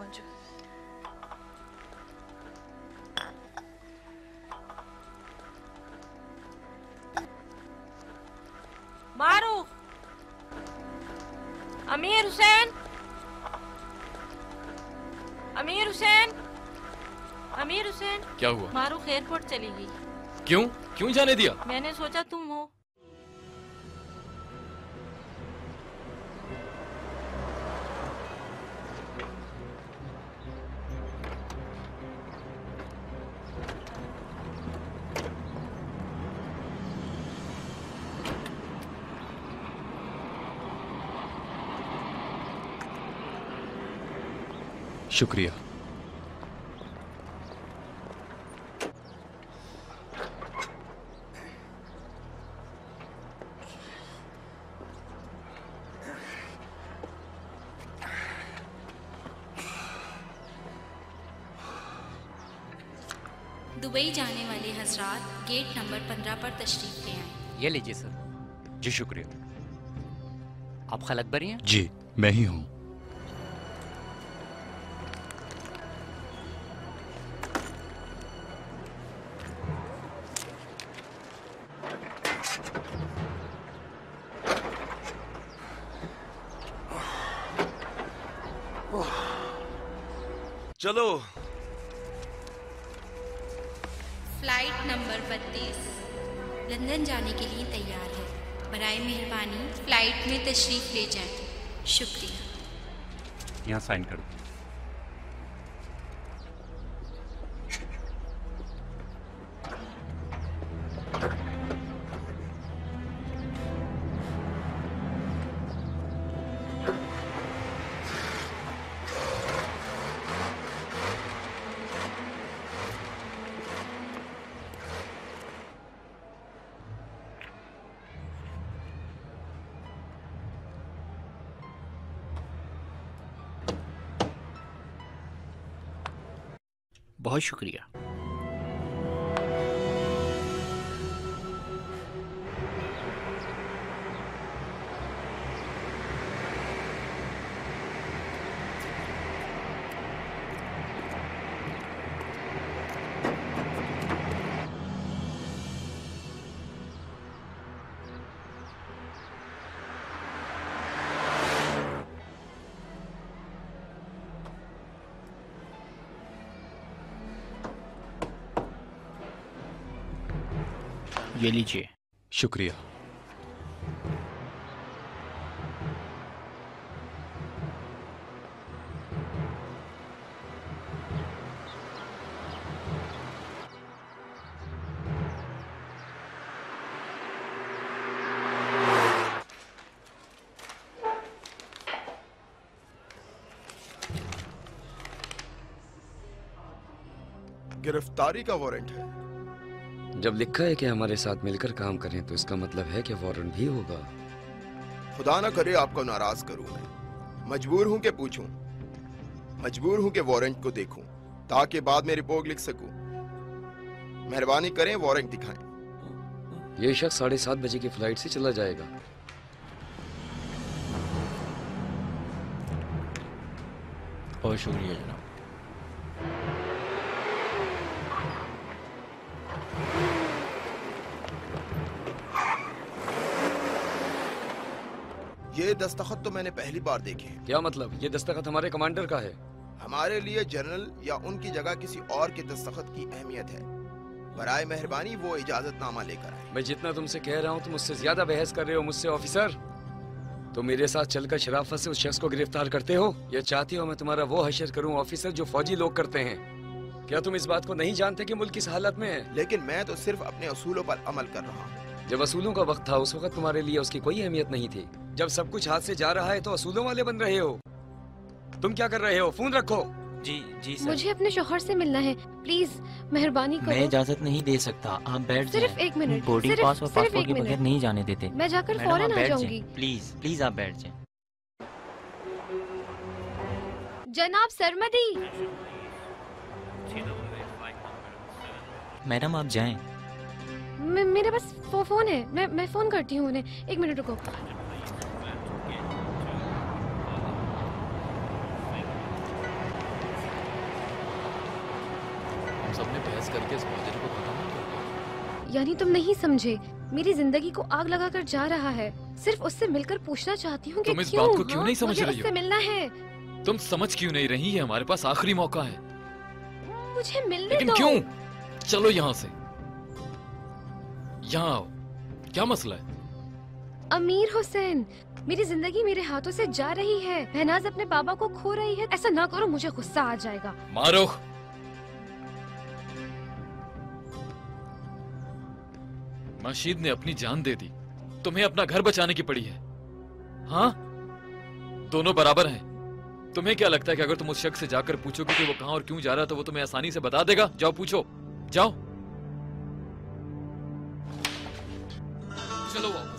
पहुंचो। मारूफ, अमीर हुसैन, अमीर हुसैन, अमीर हुसैन। क्या हुआ? मारूफ एयरपोर्ट चली गई। क्यों? क्यों जाने दिया? मैंने सोचा तुम हो। शुक्रिया। दुबई जाने वाले हजरात गेट नंबर 15 पर तशरीफ ले आए। ये लीजिए सर। जी शुक्रिया। आप खल अकबर ही हैं? जी मैं ही हूँ। चलो। फ्लाइट नंबर 32 लंदन जाने के लिए तैयार है। बराए मेहरबानी फ्लाइट में तशरीफ ले जाएं। शुक्रिया। यहाँ साइन कर दो। बहुत शुक्रिया। ये लीजिए। शुक्रिया। गिरफ्तारी का वारंट है। जब लिखा है कि हमारे साथ मिलकर काम करें तो इसका मतलब है कि वारंट भी होगा। खुदा ना करे आपको नाराज करूं मैं। मजबूर हूं कि पूछूं, मजबूर हूं कि वारंट को देखूं ताकि बाद में रिपोर्ट लिख सकूं। मेहरबानी करें वारंट दिखाएं। ये शख्स 7:30 बजे की फ्लाइट से चला जाएगा। बहुत शुक्रिया जनाब। ये दस्तखत तो मैंने पहली बार देखे हैं। क्या मतलब? ये दस्तखत हमारे कमांडर का है। हमारे लिए जनरल या उनकी जगह किसी और के दस्तखत की अहमियत है। बराए मेहरबानी वो इजाजतनामा लेकर आए। मैं जितना तुमसे कह रहा हूँ तुम मुझसे ज्यादा बहस कर रहे हो मुझसे ऑफिसर। तो मेरे साथ चलकर शराफत से उस शख्स को गिरफ्तार करते हो या चाहते हो मैं तुम्हारा वो हशर करूँ ऑफिसर जो फौजी लोग करते हैं? क्या तुम इस बात को नहीं जानते कि मुल्क किस हालत में है? लेकिन मैं तो सिर्फ अपने असूलों पर अमल कर रहा हूँ। जब असूलों का वक्त था उस वक्त तुम्हारे लिए उसकी कोई अहमियत नहीं थी। जब सब कुछ हाथ से जा रहा है तो असूलों वाले बन रहे हो। तुम क्या कर रहे हो? फोन रखो। जी सर। मुझे अपने शौहर से मिलना है, प्लीज मेहरबानी करो। मैं इजाजत नहीं दे सकता, आप बैठ जाएं। सिर्फ 1 मिनट। बोर्डिंग पास और पासपोर्ट के बगैर नहीं जाने देते। मैं जाकर फौरन आ जाऊंगी। प्लीज प्लीज आप बैठ जाएं। जनाब सरमदी। मैडम आप जाएं। मेरे पास फोन है, मैं फोन करती हूँ उन्हें। 1 मिनट रुको। सब ने बहस करके इस मॉडल को खत्म नहीं कर दिया। यानी तुम नहीं समझे, मेरी जिंदगी को आग लगाकर जा रहा है। सिर्फ उससे मिलकर पूछना चाहती हूँ कि तुम इस क्यों, बात को क्यों हाँ? नहीं समझ मुझे रही हो? उससे मिलना है। तुम समझ क्यों नहीं रही है? हमारे पास आखिरी मौका है। मुझे मिलने लेकिन दो। क्यों? चलो यहाँ से, यहाँ आओ। क्या मसला है? अमीर हुसैन, मेरी जिंदगी मेरे हाथों से जा रही है। महनाज अपने बाबा को खो रही है। ऐसा ना करो, मुझे गुस्सा आ जाएगा। मारो। मशीद ने अपनी जान दे दी, तुम्हें अपना घर बचाने की पड़ी है। हाँ, दोनों बराबर हैं। तुम्हें क्या लगता है कि अगर तुम उस शख्स से जाकर पूछोगे कि वो कहां और क्यों जा रहा है तो वो तुम्हें आसानी से बता देगा? जाओ पूछो, जाओ। चलो वापस।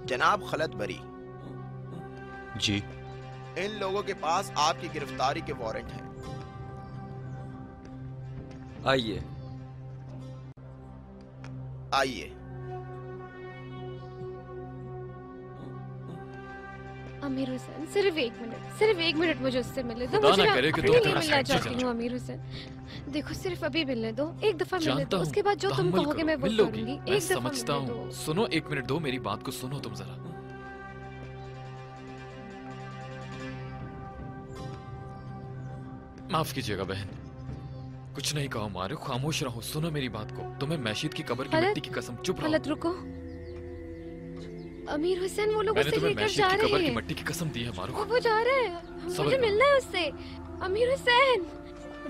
जनाब खलत बरी, जी। इन लोगों के पास आपकी गिरफ्तारी के वारंट हैं। आइए आइए। अमीर हुसैन, सिर्फ एक मिनट मुझे उससे मिलने दो। खुदा मुझे ना करे कि अपने तुम लिए थोड़ा मिलना साइड से चाहती हूँ। अमीर हुसैन देखो, सिर्फ अभी मिलने दो, एक दफा मिलने जानता दो। हूँ, उसके बाद जो तुम तहम्मुल कहोगे करो, मैं वो मिल लोगी। करूंगी। मैं एक दफा समझता मिलने हूँ। दो। सुनो, एक मिनट दो, मेरी बात को सुनो तुम जरा। माफ कीजिएगा बहन, कुछ नहीं कहो मारे, खामोश रहो। सुनो मेरी बात को। तुम्हें मैशीद की कब्र की खलत, मिट्टी की कसम, चुप रहो। खलत रुको। अमीर हुसैन, वो लोग मैंने उसे तुम्हें लेकर मैशीद जा की रहे कब्र की हैं। मिट्टी की कसम दी है मारो। वो जा रहे हैं, सब्र मुझे करो। मिलना है उससे। अमीर हुसैन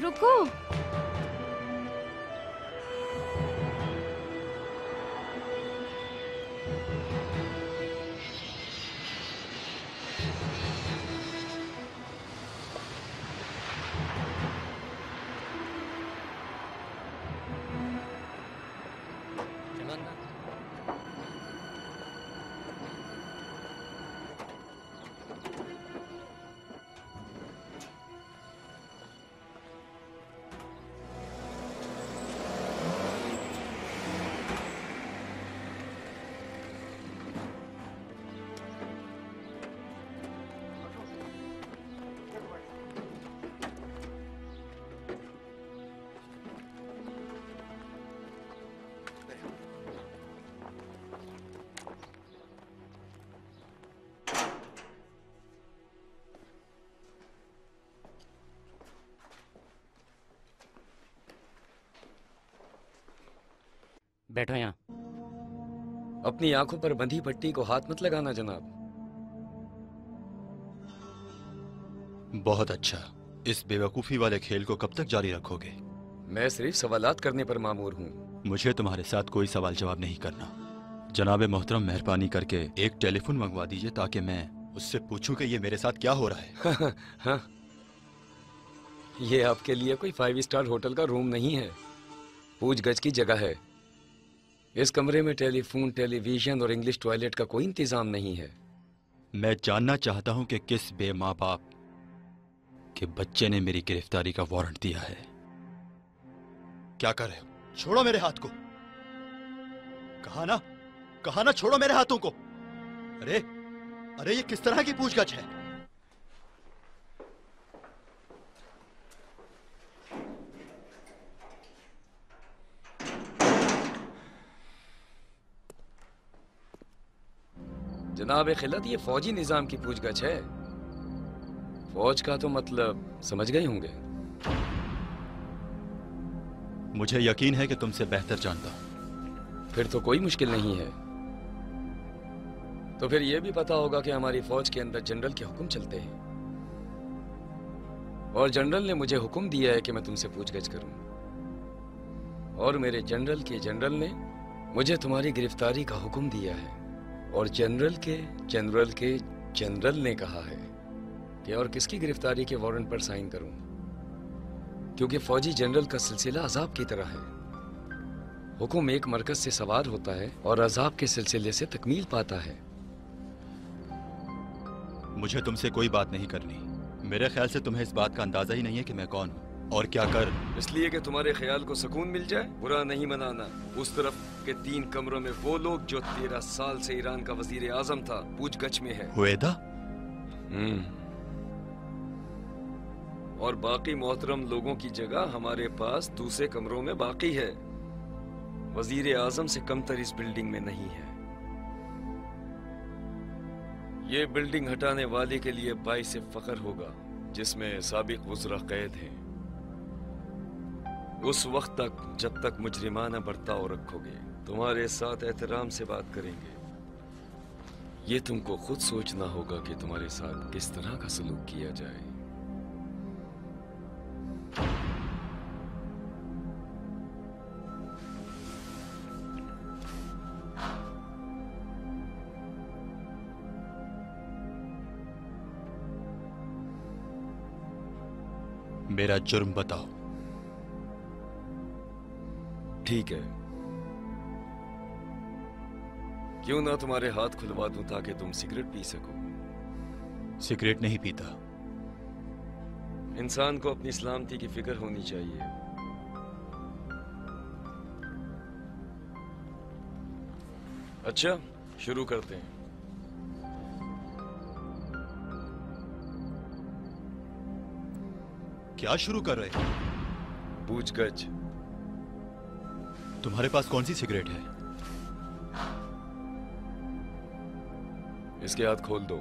रुको। बैठो यहाँ। अपनी आंखों पर बंधी पट्टी को हाथ मत लगाना जनाब। बहुत अच्छा। इस बेवकूफी वाले खेल को कब तक जारी रखोगे? मैं सिर्फ सवालात करने पर मामूर हूँ। मुझे तुम्हारे साथ कोई सवाल जवाब नहीं करना। जनाबे मोहतरम, मेहरबानी करके एक टेलीफोन मंगवा दीजिए ताकि मैं उससे पूछूं कि ये मेरे साथ क्या हो रहा है। हाँ, ये आपके लिए कोई 5 स्टार होटल का रूम नहीं है, पूछ गज की जगह है। इस कमरे में टेलीफोन, टेलीविजन और इंग्लिश टॉयलेट का कोई इंतजाम नहीं है। मैं जानना चाहता हूं कि किस बेमाँ बाप के बच्चे ने मेरी गिरफ्तारी का वारंट दिया है। क्या कर रहे हो? छोड़ो मेरे हाथ को। कहा ना छोड़ो मेरे हाथों को। अरे अरे, ये किस तरह की पूछगछ है? जनाब खिलत, ये फौजी निजाम की पूछगछ है। फौज का तो मतलब समझ गए होंगे। मुझे यकीन है कि तुमसे बेहतर जानता हूं। फिर तो कोई मुश्किल नहीं है। तो फिर यह भी पता होगा कि हमारी फौज के अंदर जनरल के हुक्म चलते हैं, और जनरल ने मुझे हुक्म दिया है कि मैं तुमसे पूछगछ करूं। और मेरे जनरल के जनरल ने मुझे तुम्हारी गिरफ्तारी का हुक्म दिया है, और जनरल के जनरल ने कहा है कि और किसकी गिरफ्तारी के वारंट पर साइन करूं, क्योंकि फौजी जनरल का सिलसिला अजाब की तरह है। हुक्म एक मरकज से सवार होता है और अजाब के सिलसिले से तकमील पाता है। मुझे तुमसे कोई बात नहीं करनी। मेरे ख्याल से तुम्हें इस बात का अंदाजा ही नहीं है कि मैं कौन हूं। और क्या कर? इसलिए कि तुम्हारे ख्याल को सुकून मिल जाए। बुरा नहीं मनाना। उस तरफ के 3 कमरों में वो लोग जो 13 साल से ईरान का वजीर आजम था पूछगछ में है। हुएदा? और बाकी मोहतरम लोगों की जगह हमारे पास दूसरे कमरों में बाकी है। वजीर आजम से कमतर इस बिल्डिंग में नहीं है। ये बिल्डिंग हटाने वाले के लिए बाइस फख्र होगा जिसमें साबिक वज़रा कैद हैं। उस वक्त तक जब तक मुजरिमाना बर्ताव रखोगे, तुम्हारे साथ एहतराम से बात करेंगे। ये तुमको खुद सोचना होगा कि तुम्हारे साथ किस तरह का सलूक किया जाए। मेरा जुर्म बताओ। ठीक है, क्यों ना तुम्हारे हाथ खुलवा दूं ताकि तुम सिगरेट पी सको। सिगरेट नहीं पीता। इंसान को अपनी सलामती की फिक्र होनी चाहिए। अच्छा, शुरू करते हैं। क्या शुरू कर रहे? पूछगछ। तुम्हारे पास कौन सी सिगरेट है? इसके हाथ खोल दो।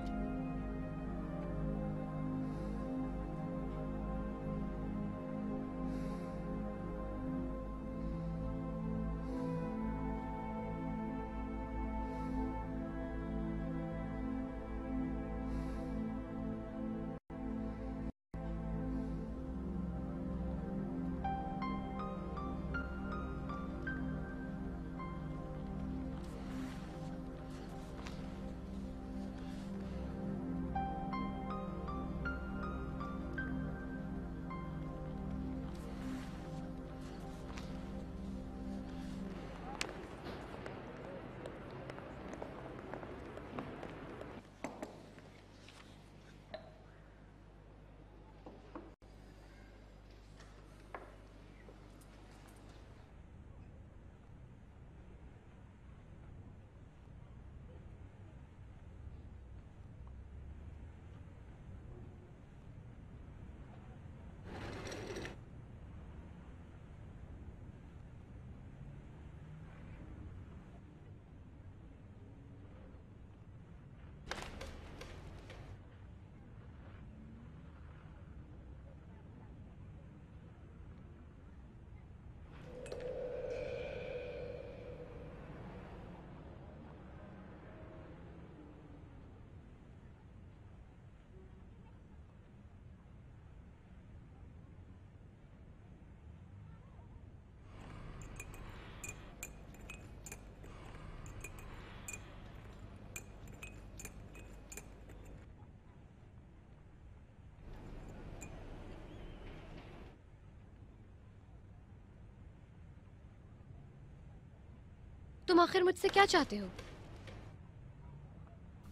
तुम आखिर मुझसे क्या चाहते हो?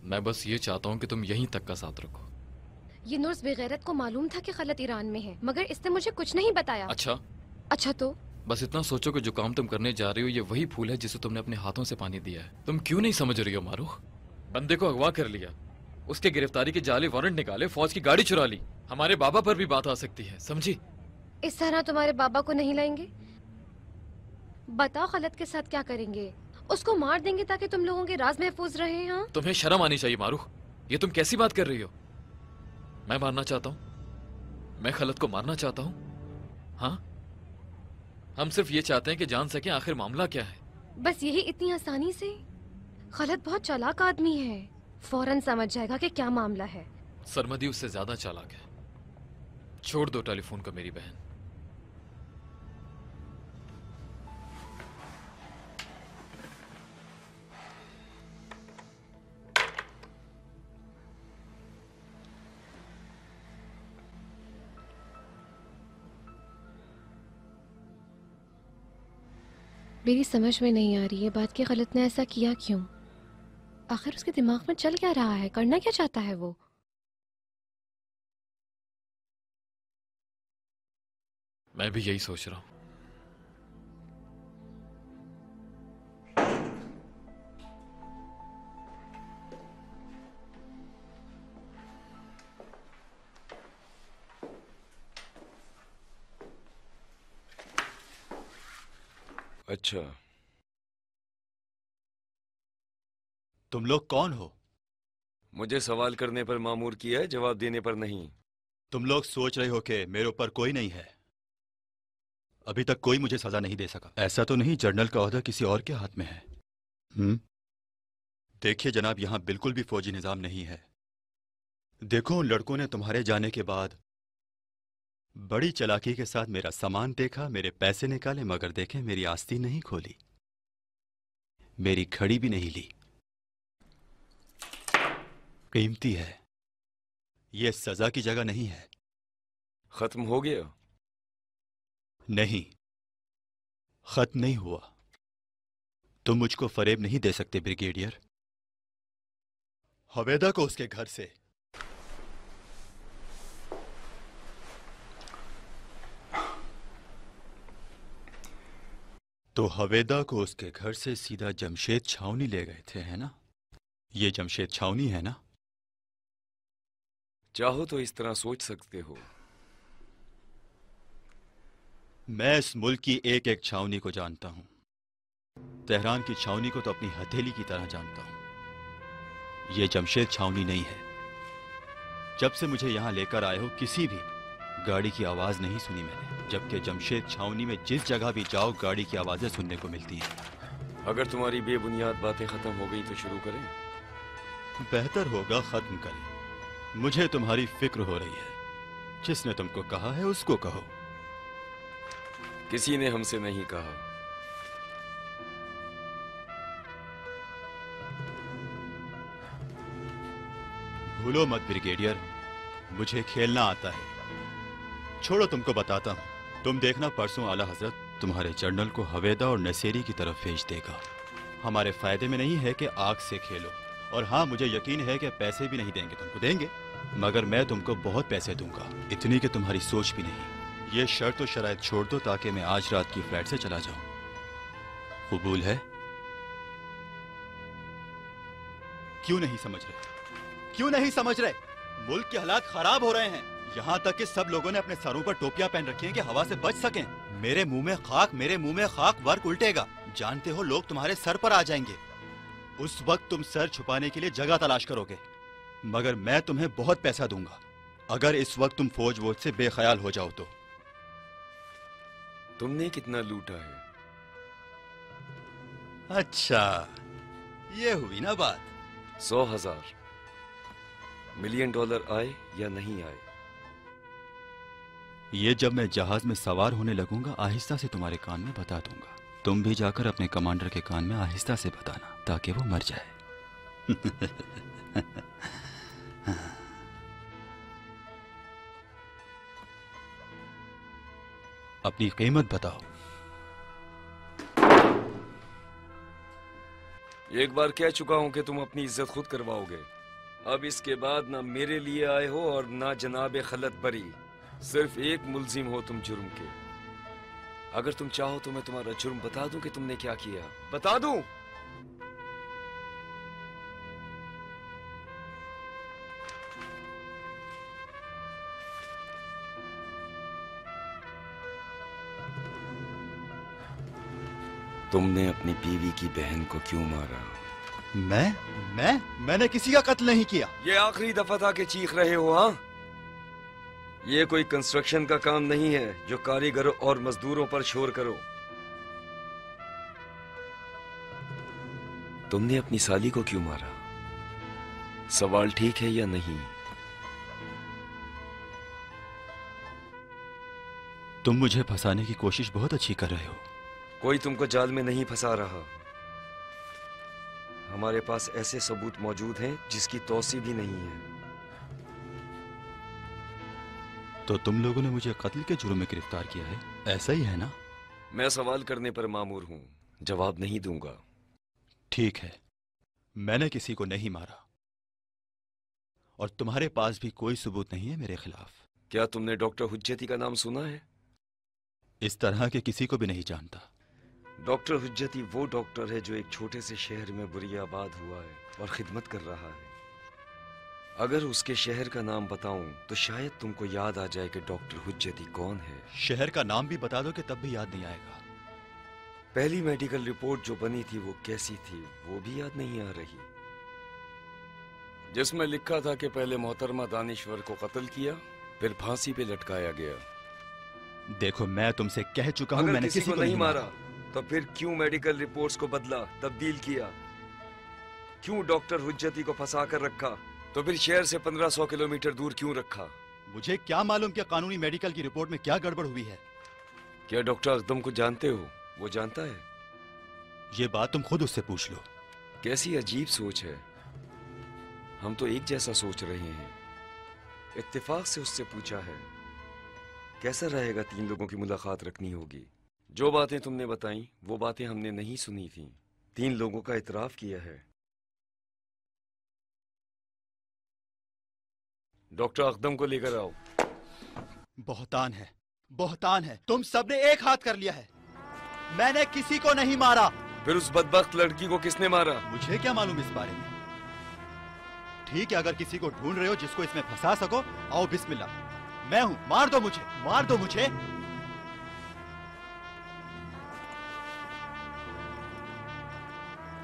मैं बस ये चाहता हूँ कि तुम यहीं तक का साथ रखो। ये नर्स बेगैरत को मालूम था कि खलत ईरान में है, मगर इसने मुझे कुछ नहीं बताया। अच्छा तो? बस इतना सोचो कि जो काम तुम करने जा रही हो ये वही फूल है जिसे तुमने अपने हाथों से पानी दिया है। तुम क्यों नहीं समझ रही हो मारूख? बंदे को अगवा कर लिया, उसके गिरफ्तारी के जाली वारंट निकाले, फौज की गाड़ी चुरा ली। हमारे बाबा पर भी बात आ सकती है, समझी? इस तरह तुम्हारे बाबा को नहीं लाएंगे? बताओ खलत के साथ क्या करेंगे? उसको मार देंगे ताकि तुम लोगों के राज महफूज रहे। हाँ, तुम्हें शर्म आनी चाहिए मारूख। ये तुम कैसी बात कर रही हो? मैं मारना चाहता हूँ, मैं खलत को मारना चाहता हूँ। हाँ, हम सिर्फ ये चाहते हैं कि जान सकें आखिर मामला क्या है। बस यही इतनी आसानी से? खलत बहुत चालाक आदमी है, फौरन समझ जाएगा कि क्या मामला है। सरमदी उससे ज्यादा चालाक है। छोड़ दो टेलीफोन को मेरी बहन। मेरी समझ में नहीं आ रही है बात कि खलत ने ऐसा किया क्यों। आखिर उसके दिमाग में चल क्या रहा है, करना क्या चाहता है वो? मैं भी यही सोच रहा हूँ। अच्छा, तुम लोग कौन हो? मुझे सवाल करने पर मामूर किया है, जवाब देने पर नहीं। तुम लोग सोच रहे हो कि मेरे ऊपर कोई नहीं है। अभी तक कोई मुझे सजा नहीं दे सका। ऐसा तो नहीं जनरल का ओहदा किसी और के हाथ में है? देखिए जनाब, यहां बिल्कुल भी फौजी निजाम नहीं है। देखो, उन लड़कों ने तुम्हारे जाने के बाद बड़ी चालाकी के साथ मेरा सामान देखा, मेरे पैसे निकाले, मगर देखें मेरी आस्तीन नहीं खोली, मेरी घड़ी भी नहीं ली। कीमती है, यह सजा की जगह नहीं है। खत्म हो गया? नहीं, खत्म नहीं हुआ। तुम मुझको फरेब नहीं दे सकते ब्रिगेडियर। हवेदा को उसके घर से तो हवेदा को उसके घर से सीधा जमशेद छावनी ले गए थे, है ना? ये जमशेद छावनी है ना? चाहो तो इस तरह सोच सकते हो। मैं इस मुल्क की एक एक छावनी को जानता हूं। तेहरान की छावनी को तो अपनी हथेली की तरह जानता हूं। यह जमशेद छावनी नहीं है। जब से मुझे यहां लेकर आए हो, किसी भी गाड़ी की आवाज नहीं सुनी मैंने, जबकि जमशेद छावनी में जिस जगह भी जाओ गाड़ी की आवाजें सुनने को मिलती हैं। अगर तुम्हारी बेबुनियाद बातें खत्म हो गई तो शुरू करें? बेहतर होगा खत्म करें। मुझे तुम्हारी फिक्र हो रही है। जिसने तुमको कहा है उसको कहो। किसी ने हमसे नहीं कहा। भूलो मत ब्रिगेडियर, मुझे खेलना आता है। छोड़ो, तुमको बताता हूं। तुम देखना, परसों आला हजरत तुम्हारे जनरल को हवेदा और नसेरी की तरफ भेज देगा। हमारे फायदे में नहीं है कि आग से खेलो। और हाँ, मुझे यकीन है कि पैसे भी नहीं देंगे तुमको। देंगे, मगर मैं तुमको बहुत पैसे दूंगा, इतनी कि तुम्हारी सोच भी नहीं। ये शर्त और शराइत छोड़ दो ताकि मैं आज रात की फ्लाइट से चला जाऊं। कबूल है? क्यों नहीं समझ रहे? क्यों नहीं समझ रहे? मुल्क के हालात खराब हो रहे हैं। यहाँ तक कि सब लोगों ने अपने सरों पर टोपियां पहन रखी हैं कि हवा से बच सकें। मेरे मुंह में खाक, मेरे मुंह में खाक, वर्क उल्टेगा। जानते हो, लोग तुम्हारे सर पर आ जाएंगे। उस वक्त तुम सर छुपाने के लिए जगह तलाश करोगे, मगर मैं तुम्हें बहुत पैसा दूंगा अगर इस वक्त तुम फौज वोज से बेख्याल हो जाओ तो। तुमने कितना लूटा है? अच्छा, ये हुई ना बात। 100,000 $1,000,000 आए या नहीं आए? ये जब मैं जहाज में सवार होने लगूंगा आहिस्ता से तुम्हारे कान में बता दूंगा। तुम भी जाकर अपने कमांडर के कान में आहिस्ता से बताना ताकि वो मर जाए। अपनी कीमत बताओ। एक बार कह चुका हूं कि तुम अपनी इज्जत खुद करवाओगे। अब इसके बाद ना मेरे लिए आए हो और ना जनाब खलत बरी। सिर्फ एक मुलजिम हो तुम जुर्म के। अगर तुम चाहो तो मैं तुम्हारा जुर्म बता दूं कि तुमने क्या किया। बता दूं? तुमने अपनी बीवी की बहन को क्यों मारा? मैंने किसी का कत्ल नहीं किया। ये आखिरी दफा था कि चीख रहे हो? हाँ, ये कोई कंस्ट्रक्शन का काम नहीं है जो कारीगरों और मजदूरों पर शोर करो। तुमने अपनी साली को क्यों मारा? सवाल ठीक है या नहीं? तुम मुझे फंसाने की कोशिश बहुत अच्छी कर रहे हो। कोई तुमको जाल में नहीं फंसा रहा। हमारे पास ऐसे सबूत मौजूद हैं जिसकी तौसी भी नहीं है। तो तुम लोगों ने मुझे कत्ल के जुर्म में गिरफ्तार किया है, ऐसा ही है ना? मैं सवाल करने पर मामूर हूं, जवाब नहीं दूंगा। ठीक है, मैंने किसी को नहीं मारा और तुम्हारे पास भी कोई सबूत नहीं है मेरे खिलाफ। क्या तुमने डॉक्टर हुज्जती का नाम सुना है? इस तरह के किसी को भी नहीं जानता। डॉक्टर हुज्जती वो डॉक्टर है जो एक छोटे से शहर में बुरियाबाद हुआ है और खिदमत कर रहा है। अगर उसके शहर का नाम बताऊं तो शायद तुमको याद आ जाए कि डॉक्टर हुज्जती कौन है। शहर का नाम भी बता दो कि तब भी याद नहीं आएगा। पहली मेडिकल रिपोर्ट जो बनी थी वो कैसी थी वो भी याद नहीं आ रही, जिसमें लिखा था कि पहले मोहतरमा दानिश्वर को कत्ल किया, फिर फांसी पे लटकाया गया। देखो मैं तुमसे कह चुका हूं, अगर मैंने किसी को नहीं मारा तो फिर क्यों मेडिकल रिपोर्ट्स को बदला, तब्दील किया? क्यों डॉक्टर हुज्जती को फंसा कर रखा? तो फिर शहर से 1500 किलोमीटर दूर क्यों रखा? मुझे क्या मालूम कि कानूनी मेडिकल की रिपोर्ट में क्या गड़बड़ हुई है। क्या डॉक्टर अकदम को जानते हो? वो जानता है? ये बात तुम खुद उससे पूछ लो। कैसी अजीब सोच है। हम तो एक जैसा सोच रहे हैं। इत्तेफाक से उससे पूछा है। कैसा रहेगा 3 लोगों की मुलाकात रखनी होगी। जो बातें तुमने बताई वो बातें हमने नहीं सुनी थी। 3 लोगों का इतराफ किया है। डॉक्टर अकदम को लेकर आओ। बहतान है, बहतान है। तुम सबने एक हाथ कर लिया है। मैंने किसी को नहीं मारा। फिर उस बदबख्त लड़की को किसने मारा? मुझे क्या मालूम इस बारे में। ठीक है, अगर किसी को ढूंढ रहे हो जिसको इसमें फंसा सको, आओ बिस्मिल्लाह। मैं हूं, मार दो मुझे, मार दो मुझे।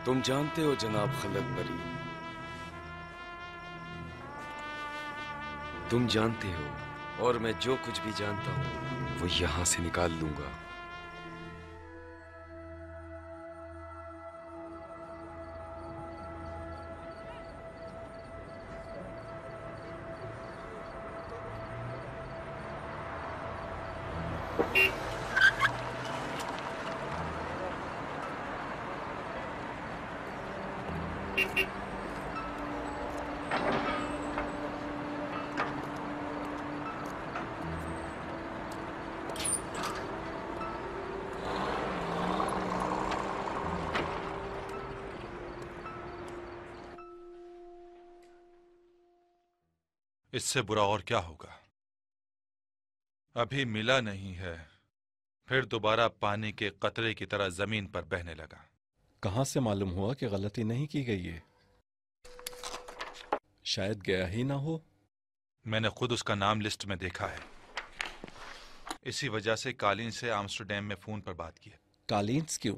तुम जानते हो जनाब खलत बरी, तुम जानते हो, और मैं जो कुछ भी जानता हूं वो यहां से निकाल लूंगा। इससे बुरा और क्या होगा। अभी मिला नहीं है, फिर दोबारा पानी के कतरे की तरह जमीन पर बहने लगा। कहां से मालूम हुआ कि गलती नहीं की गई है? शायद गया ही ना हो। मैंने खुद उसका नाम लिस्ट में देखा है। इसी वजह से कालीन से आम्स्टरडैम में फोन पर बात की। कालीन्स क्यों?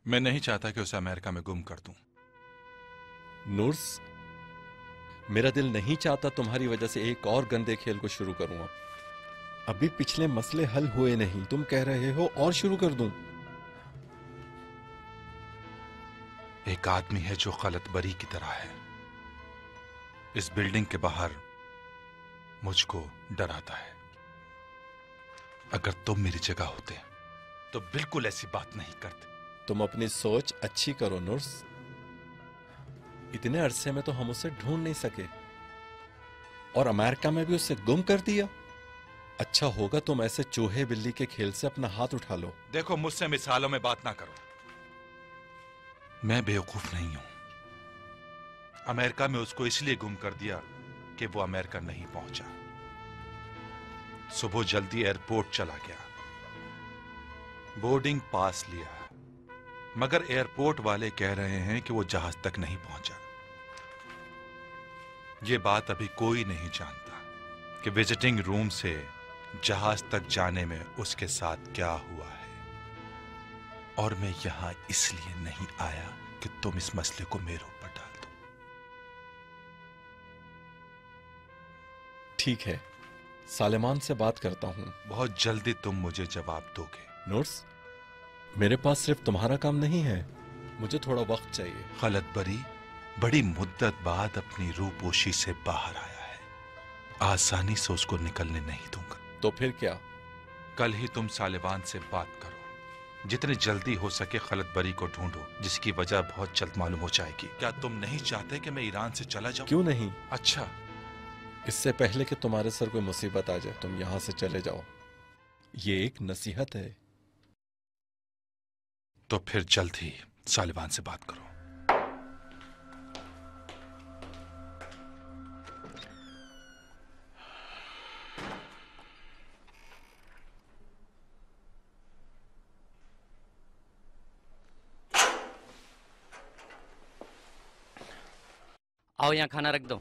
मैं नहीं चाहता कि उसे अमेरिका में गुम कर दूं। नूर्स, मेरा दिल नहीं चाहता तुम्हारी वजह से एक और गंदे खेल को शुरू करूं। अभी पिछले मसले हल हुए नहीं, तुम कह रहे हो और शुरू कर दूं? एक आदमी है जो खलत बरी की तरह है। इस बिल्डिंग के बाहर मुझको डराता है। अगर तुम मेरी जगह होते तो बिल्कुल ऐसी बात नहीं करते। तुम अपनी सोच अच्छी करो नूर्स। इतने अरसे में तो हम उसे ढूंढ नहीं सके, और अमेरिका में भी उसे गुम कर दिया। अच्छा होगा तुम ऐसे चूहे बिल्ली के खेल से अपना हाथ उठा लो। देखो, मुझसे मिसालों में बात ना करो। मैं बेवकूफ नहीं हूं। अमेरिका में उसको इसलिए गुम कर दिया कि वो अमेरिका नहीं पहुंचा। सुबह जल्दी एयरपोर्ट चला गया, बोर्डिंग पास लिया, मगर एयरपोर्ट वाले कह रहे हैं कि वो जहाज तक नहीं पहुंचा। ये बात अभी कोई नहीं जानता कि विजिटिंग रूम से जहाज तक जाने में उसके साथ क्या हुआ है। और मैं यहां इसलिए नहीं आया कि तुम इस मसले को मेरे ऊपर डाल दो। ठीक है, सालेमान से बात करता हूं। बहुत जल्दी तुम मुझे जवाब दोगे। नूर्स, मेरे पास सिर्फ तुम्हारा काम नहीं है, मुझे थोड़ा वक्त चाहिए। खलत बरी बड़ी मुद्दत बाद अपनी रूपोशी से बाहर आया है। आसानी से उसको निकलने नहीं दूंगा। तो फिर क्या? कल ही तुम सालेबान से बात करो। जितनी जल्दी हो सके खलत बरी को ढूंढो, जिसकी वजह बहुत जल्द मालूम हो जाएगी। क्या तुम नहीं चाहते कि मैं ईरान से चला जाऊं? क्यों नहीं? अच्छा, इससे पहले कि तुम्हारे सर कोई मुसीबत आ जाए तुम यहां से चले जाओ। ये एक नसीहत है। तो फिर जल्द ही सालिबान से बात करो। आओ यहाँ खाना रख दो।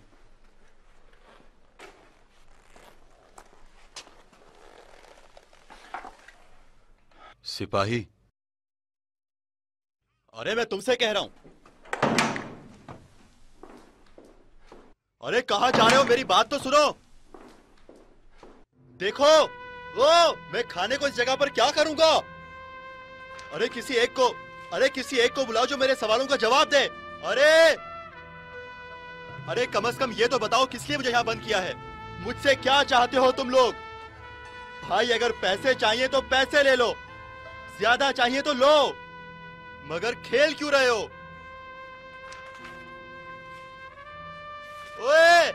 सिपाही, अरे मैं तुमसे कह रहा हूं, अरे कहां जा रहे हो? मेरी बात तो सुनो। देखो वो मैं खाने को इस जगह पर क्या करूंगा? अरे किसी एक को बुलाओ जो मेरे सवालों का जवाब दे। अरे कम से कम ये तो बताओ किस लिए मुझे यहाँ बंद किया है? मुझसे क्या चाहते हो तुम लोग? भाई अगर पैसे चाहिए तो पैसे ले लो, ज्यादा चाहिए तो लो, मगर खेल क्यों रहे हो? ओए!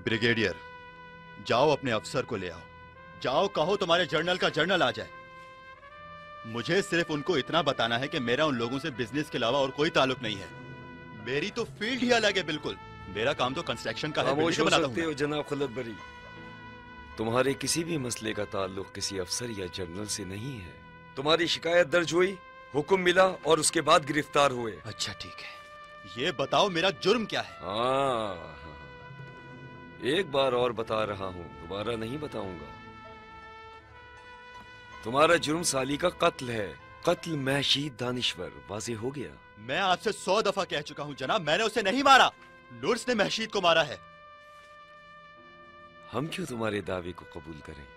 ब्रिगेडियर, जाओ अपने अफसर को ले आओ। जाओ कहो तुम्हारे जर्नल का जर्नल आ जाए। मुझे सिर्फ उनको इतना बताना है कि मेरा उन लोगों से बिजनेस के अलावा और कोई ताल्लुक नहीं है। मेरी तो फील्ड ही अलग है बिल्कुल। मेरा काम तो कंस्ट्रक्शन का है। खामोश हो सकते हो जनाब खलत बरी। तुम्हारे किसी भी मसले का ताल्लुक किसी अफसर या जर्नल से नहीं है। तुम्हारी शिकायत दर्ज हुई, हुक्म मिला और उसके बाद गिरफ्तार हुए। अच्छा ठीक है, ये बताओ मेरा जुर्म क्या है? हाँ, एक बार और बता रहा हूँ, दोबारा नहीं बताऊंगा। तुम्हारा जुर्म साली का कत्ल है। कत्ल महशीद दानिश्वर। वाज़ेह हो गया? मैं आपसे 100 दफा कह चुका हूँ जनाब, मैंने उसे नहीं मारा। नुर्स ने महशीद को मारा है। हम क्यों तुम्हारे दावे को कबूल करें?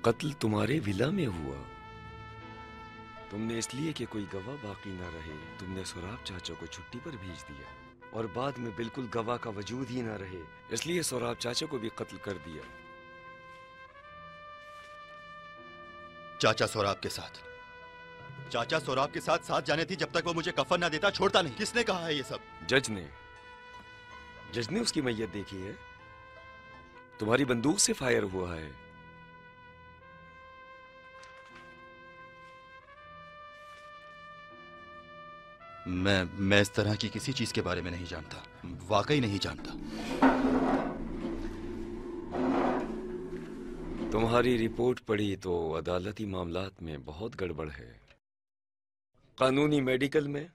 कत्ल तुम्हारे विला में हुआ। तुमने इसलिए कि कोई गवाह बाकी ना रहे, तुमने सोराब चाचा को छुट्टी पर भेज दिया और बाद में बिल्कुल गवाह का वजूद ही ना रहे, इसलिए सोराब चाचा को भी कत्ल कर दिया। चाचा सोराब के साथ साथ जाने थी जब तक वो मुझे कफन ना देता छोड़ता नहीं। किसने कहा है ये सब? जज ने उसकी मैयत देखी है। तुम्हारी बंदूक से फायर हुआ है। मैं इस तरह की किसी चीज के बारे में नहीं जानता, वाकई नहीं जानता। तुम्हारी रिपोर्ट पढ़ी तो अदालती मामलात में बहुत गड़बड़ है। कानूनी मेडिकल में,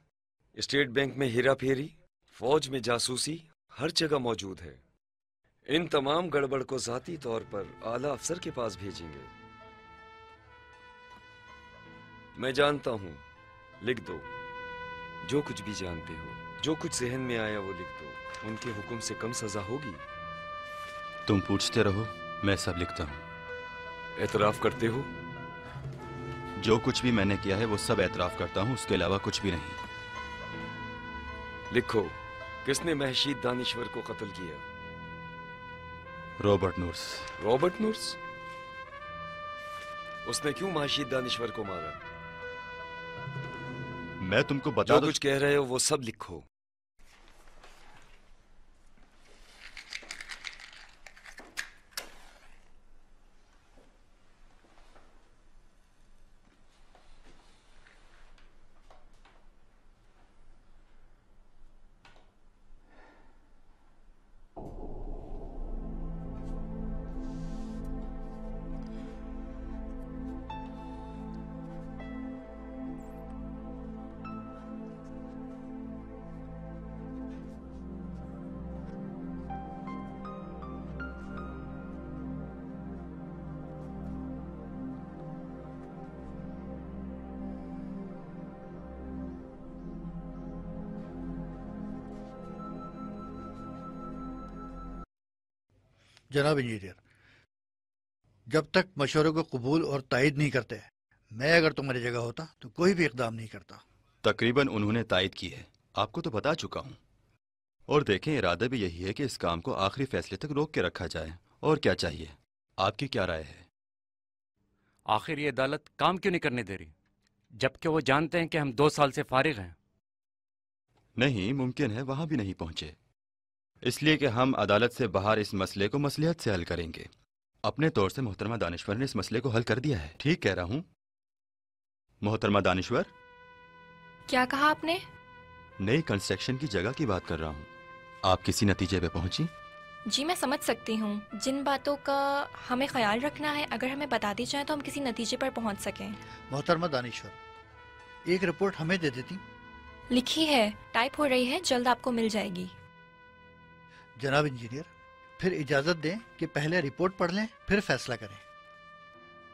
स्टेट बैंक में हेरा फेरी, फौज में जासूसी हर जगह मौजूद है। इन तमाम गड़बड़ को जाती तौर पर आला अफसर के पास भेजेंगे। मैं जानता हूं, लिख दो। जो कुछ भी जानते हो, जो कुछ जहन में आया वो लिख दो। उनके हुक्म से कम सजा होगी। तुम पूछते रहो, मैं सब लिखता हूँ। एतराफ करते हो? जो कुछ भी मैंने किया है वो सब एतराफ करता हूँ, उसके अलावा कुछ भी नहीं। लिखो, किसने महशीद दानिश्वर को कत्ल किया? रॉबर्ट नुर्स। रॉबर्ट नुर्स? उसने क्यों महशीद दानिश्वर को मारा? मैं तुमको बता जो कुछ कह रहे हो वो सब लिखो। जनाब इंजीनियर, जब तक मशवरे को कबूल और तायद नहीं करते, मैं अगर तुम्हारी जगह होता तो कोई भी इकदाम नहीं करता। तकरीबन उन्होंने तायद की है, आपको तो बता चुका हूँ। और देखें, इरादा भी यही है कि इस काम को आखिरी फैसले तक रोक के रखा जाए। और क्या चाहिए? आपकी क्या राय है? आखिर ये अदालत काम क्यों नहीं करने दे रही, जबकि वो जानते हैं कि हम 2 साल से फारिग हैं? नहीं, मुमकिन है वहां भी नहीं पहुंचे। इसलिए कि हम अदालत से बाहर इस मसले को मसलिहत से हल करेंगे। अपने तौर से मोहतरमा दानिश्वर ने इस मसले को हल कर दिया है। ठीक कह रहा हूँ मोहतरमा दानिश्वर? क्या कहा आपने? नई कंस्ट्रक्शन की जगह की बात कर रहा हूँ। आप किसी नतीजे पे पहुंची? जी मैं समझ सकती हूँ। जिन बातों का हमें ख्याल रखना है अगर हमें बता दी जाए तो हम किसी नतीजे पर पहुँच सकें। मोहतरमा दानिश्वर, एक रिपोर्ट हमें दे देती। लिखी है, टाइप हो रही है, जल्द आपको मिल जाएगी। जनाब इंजीनियर, फिर इजाजत दें कि पहले रिपोर्ट पढ़ लें फिर फैसला करें।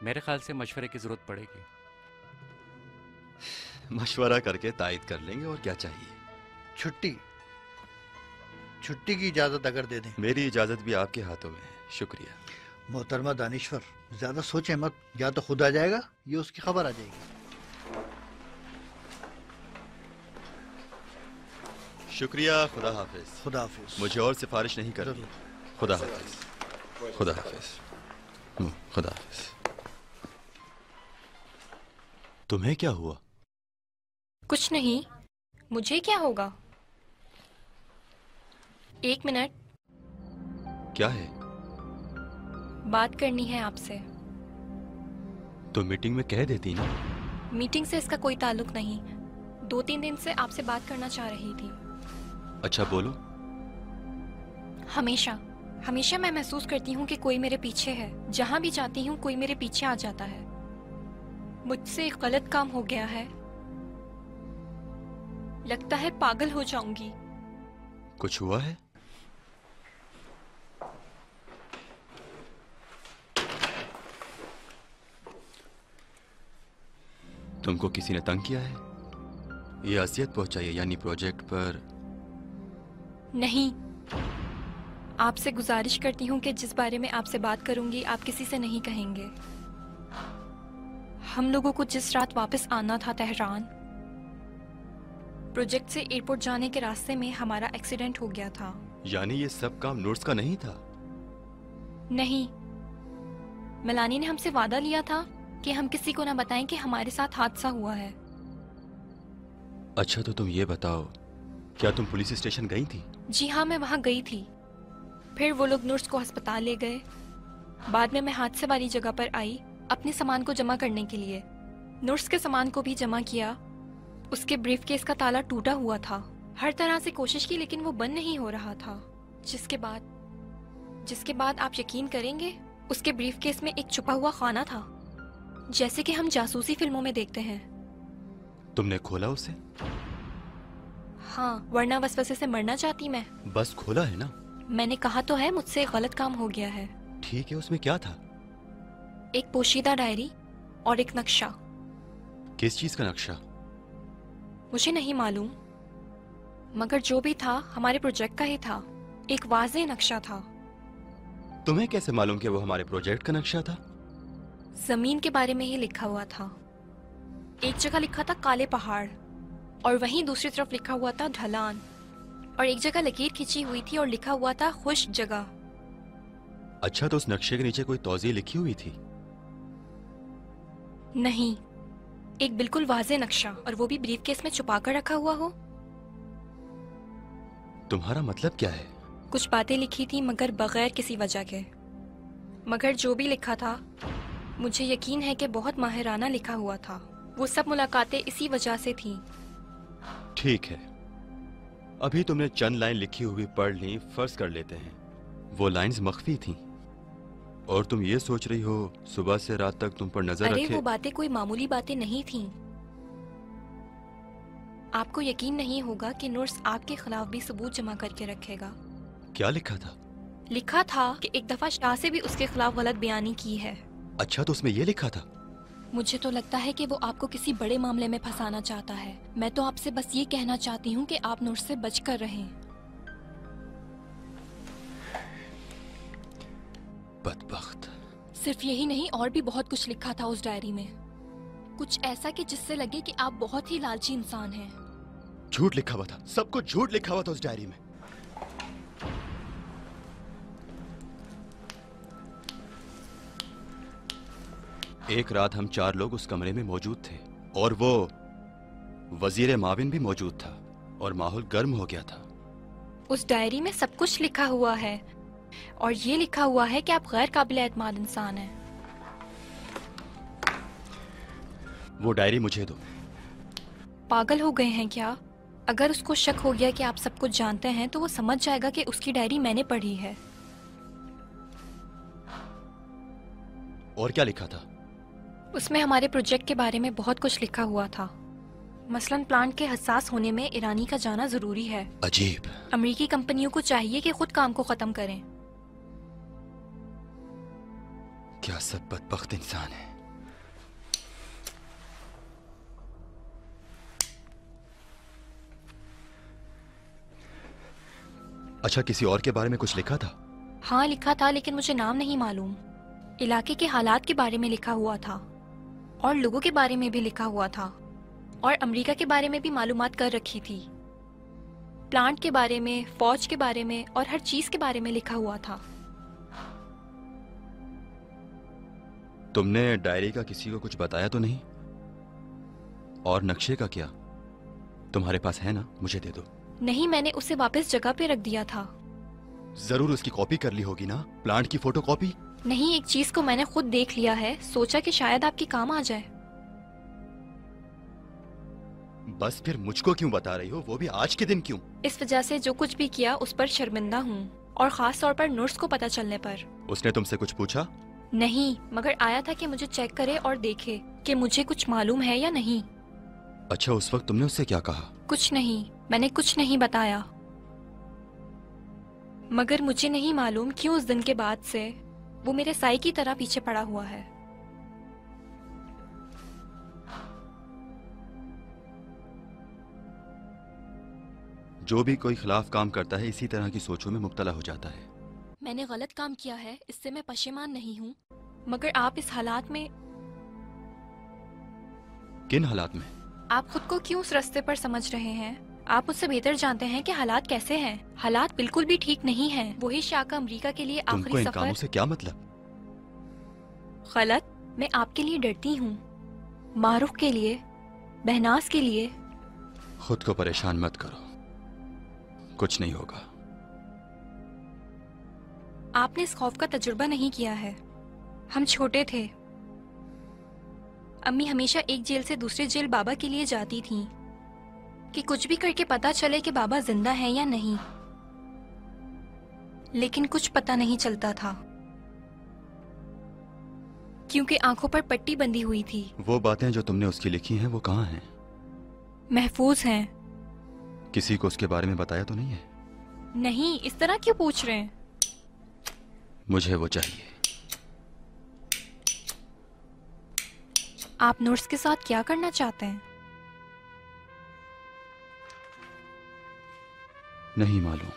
मेरे ख्याल से मशवरे की जरूरत पड़ेगी। मशवरा करके तायद कर लेंगे, और क्या चाहिए। छुट्टी की इजाजत अगर दे दें। मेरी इजाजत भी आपके हाथों में है। शुक्रिया। मोहतरमा दानिश्वर, ज्यादा सोचें मत, या तो खुद आ जाएगा या उसकी खबर आ जाएगी। शुक्रिया। खुदा हाफिज। खुदा हाफिज। मुझे और सिफारिश नहीं करनी। खुदा हाफिज। खुदा हाफिज। खुदा हाफिज। तुम्हें क्या हुआ? कुछ नहीं, मुझे क्या होगा? एक मिनट। क्या है? बात करनी है आपसे। तो मीटिंग में कह देती ना। मीटिंग से इसका कोई ताल्लुक नहीं। 2-3 दिन से आपसे बात करना चाह रही थी। अच्छा बोलो। हमेशा मैं महसूस करती हूँ कि कोई मेरे पीछे है। जहाँ भी जाती हूँ कोई मेरे पीछे आ जाता है। मुझसे एक गलत काम हो गया है। लगता है पागल हो जाऊंगी। कुछ हुआ है? तुमको किसी ने तंग किया है? ये अजियत पहुंचाई है, यानी प्रोजेक्ट पर? नहीं, आपसे गुजारिश करती हूँ कि जिस बारे में आपसे बात करूंगी आप किसी से नहीं कहेंगे। हम लोगों को जिस रात वापस आना था तेहरान, प्रोजेक्ट से एयरपोर्ट जाने के रास्ते में हमारा एक्सीडेंट हो गया था। यानी ये सब काम नूर्स का नहीं था? नहीं, मेलानी ने हमसे वादा लिया था कि हम किसी को ना बताएं कि हमारे साथ हादसा हुआ है। अच्छा तो तुम ये बताओ, क्या तुम पुलिस स्टेशन गई थी? जी हाँ, मैं वहाँ गई थी। फिर वो लोग नूर्स को अस्पताल ले गए। बाद में मैं हादसे वाली जगह पर आई अपने सामान को जमा करने के लिए। नूर्स के सामान को भी जमा किया। उसके ब्रीफकेस का ताला टूटा हुआ था। हर तरह से कोशिश की लेकिन वो बंद नहीं हो रहा था। जिसके बाद आप यकीन करेंगे, उसके ब्रीफकेस में एक छुपा हुआ खाना था, जैसे कि हम जासूसी फिल्मों में देखते हैं। तुमने खोला उसे? हाँ, वरना वसवसे से मरना चाहती मैं। बस खोला है ना? मैंने कहा तो है मुझसे गलत काम हो गया है। ठीक है, उसमें क्या था? एक पोशीदा डायरी और एक नक्शा। किस चीज का नक्शा? मुझे नहीं मालूम, मगर जो भी था हमारे प्रोजेक्ट का ही था। एक वाज़ेह नक्शा था। तुम्हें कैसे मालूम कि वो हमारे प्रोजेक्ट का नक्शा था? जमीन के बारे में ही लिखा हुआ था। एक जगह लिखा था काले पहाड़, और वहीं दूसरी तरफ लिखा हुआ था ढलान, और एक जगह लकीर खींची हुई थी और लिखा हुआ था खुश जगह। अच्छा, तो उस नक्शे के नीचे कोई तौज़ीह लिखी हुई थी? नहीं, एक बिल्कुल वाज़ेह नक्शा, और वो भी ब्रीफकेस में छुपा कर रखा हुआ हो। तुम्हारा मतलब क्या है? कुछ बातें लिखी थी मगर बगैर किसी वजह के। मगर जो भी लिखा था, मुझे यकीन है कि बहुत माहिराना लिखा हुआ था। वो सब मुलाकातें इसी वजह से थी। ठीक है, अभी तुमने चंद लाइन लिखी हुई पढ़ ली, फर्ज कर लेते हैं वो लाइंस मख्फी थीं, और तुम ये सोच रही हो सुबह से रात तक तुम पर नजर अरे रखे। वो बातें कोई मामूली बातें नहीं थीं। आपको यकीन नहीं होगा कि नूर्स आपके खिलाफ भी सबूत जमा करके रखेगा। क्या लिखा था? लिखा था कि एक दफा शाह से भी उसके खिलाफ गलत बयानी की है। अच्छा, तो उसमें ये लिखा था? मुझे तो लगता है कि वो आपको किसी बड़े मामले में फंसाना चाहता है। मैं तो आपसे बस ये कहना चाहती हूँ कि आप नूर से बचकर रहें। बदबख्त। सिर्फ यही नहीं, और भी बहुत कुछ लिखा था उस डायरी में। कुछ ऐसा कि जिससे लगे कि आप बहुत ही लालची इंसान हैं। झूठ लिखा हुआ था, सब कुछ झूठ लिखा हुआ था उस डायरी में। एक रात हम 4 लोग उस कमरे में मौजूद थे, और वो वजीर माविन भी मौजूद था, और माहौल गर्म हो गया था। उस डायरी में सब कुछ लिखा हुआ है और ये लिखा हुआ है कि आप गैर काबिल एतमाद इंसान हैं। वो डायरी मुझे दो। पागल हो गए हैं क्या? अगर उसको शक हो गया कि आप सब कुछ जानते हैं तो वो समझ जाएगा कि उसकी डायरी मैंने पढ़ी है। और क्या लिखा था? उसमें हमारे प्रोजेक्ट के बारे में बहुत कुछ लिखा हुआ था। मसलन प्लांट के हसास होने में ईरानी का जाना जरूरी है। अजीब। अमेरिकी कंपनियों को चाहिए कि खुद काम को खत्म करें। क्या सब बदबख्त इंसान है। अच्छा, किसी और के बारे में कुछ लिखा था? हाँ लिखा था, लेकिन मुझे नाम नहीं मालूम। इलाके के हालात के बारे में लिखा हुआ था और लोगों के बारे में भी लिखा हुआ था और अमेरिका के बारे में भी मालूमात कर रखी थी। प्लांट के बारे में, फौज के बारे में और हर चीज के बारे में लिखा हुआ था। तुमने डायरी का किसी को कुछ बताया तो नहीं? और नक्शे का क्या? तुम्हारे पास है ना? मुझे दे दो। नहीं, मैंने उसे वापस जगह पे रख दिया था। जरूर उसकी कॉपी कर ली होगी ना? प्लांट की फोटो कॉपी? नहीं, एक चीज को मैंने खुद देख लिया है, सोचा कि शायद आपके काम आ जाए। बस फिर मुझको क्यों बता रही हो, वो भी आज के दिन क्यों? इस वजह से जो कुछ भी किया उस पर शर्मिंदा हूँ, और खास तौर पर नुर्स को पता चलने पर। उसने तुमसे कुछ पूछा? नहीं, मगर आया था कि मुझे चेक करे और देखे कि मुझे कुछ मालूम है या नहीं। अच्छा, उस वक्त तुमने उससे क्या कहा? कुछ नहीं, मैंने कुछ नहीं बताया। मगर मुझे नहीं मालूम क्यों उस दिन के बाद से वो मेरे साई की तरह पीछे पड़ा हुआ है। जो भी कोई खिलाफ काम करता है इसी तरह की सोचों में मुब्तला हो जाता है। मैंने गलत काम किया है, इससे मैं पशेमान नहीं हूँ, मगर आप इस हालात में। किन हालात में? आप खुद को क्यों उस रास्ते पर समझ रहे हैं? आप मुझसे बेहतर जानते हैं कि हालात कैसे हैं। हालात बिल्कुल भी ठीक नहीं हैं। वही शाका अमेरिका के लिए तुमको आखिरी इन सफर। कामों से क्या मतलब? गलत? मैं आपके लिए डरती हूँ, मारूफ के लिए, बहनाज के लिए। खुद को परेशान मत करो, कुछ नहीं होगा। आपने इस खौफ का तजुर्बा नहीं किया है। हम छोटे थे, अम्मी हमेशा एक जेल से दूसरे जेल बाबा के लिए जाती थीं कि कुछ भी करके पता चले कि बाबा जिंदा है या नहीं, लेकिन कुछ पता नहीं चलता था क्योंकि आंखों पर पट्टी बंधी हुई थी। वो बातें जो तुमने उसकी लिखी हैं वो कहाँ हैं? महफूज हैं। किसी को उसके बारे में बताया तो नहीं है? नहीं, इस तरह क्यों पूछ रहे हैं? मुझे वो चाहिए। आप नर्स के साथ क्या करना चाहते हैं? नहीं मालूम।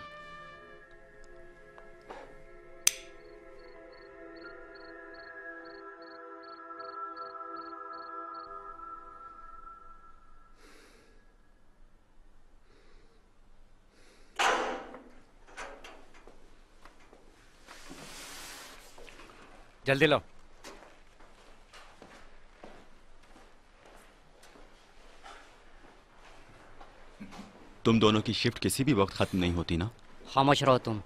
जल्दी लो। तुम दोनों की शिफ्ट किसी भी वक्त खत्म नहीं होती ना? खामोश रहो तुम।